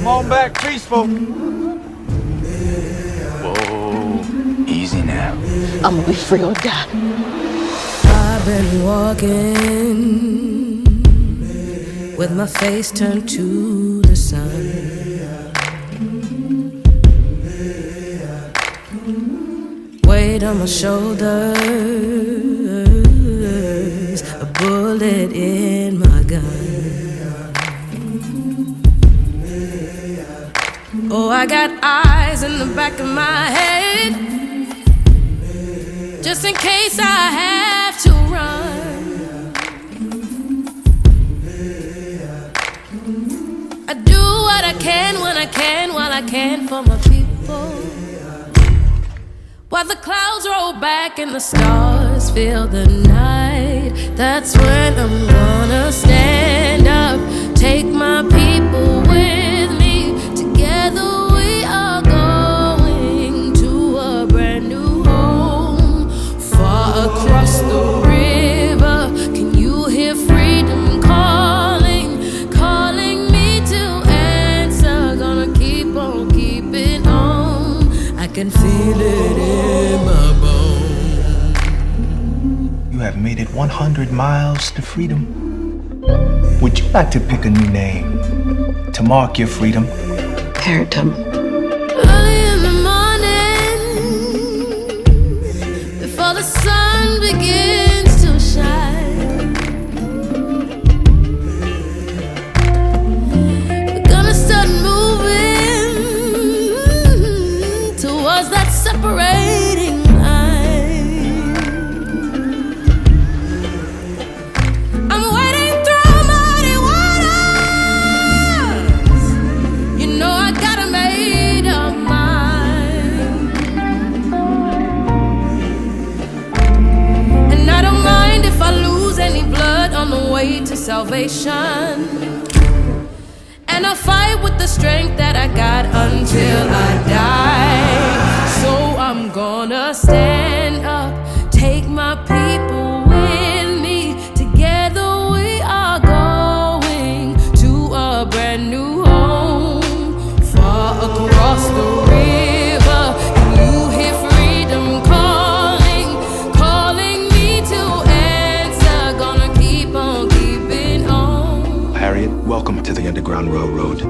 Come on back, peaceful. Whoa, easy now. I'm gonna be free or die. I've been walking with my face turned to the sun. Weight on my shoulders, a bullet in my gun. Oh, I got eyes in the back of my head, just in case I have to run. I do what I can when I can, while I can for my people. While the clouds roll back and the stars fill the night, that's when I'm gonna stand up, take my people with me. Together we are going to a brand new home, far across the river. Can you hear freedom calling, calling me to answer? Gonna keep on keeping on, I can feel it in my bones. You have made it 100 miles to freedom. Would you like to pick a new name to mark your freedom? Phantom. Early in the morning, before the sun begins to shine, we're gonna start moving towards that separating line. I'm wading through muddy waters. You know I gotta made up mind, and I don't mind if I lose any blood on the way to salvation. And I'll fight with the strength that I got until I die. So I'm gonna stand up, take my people with me. Together we are going to a brand new home, far across the river. Can you hear freedom calling, calling me to answer? Gonna keep on keeping on. Harriet, welcome to the Underground Railroad.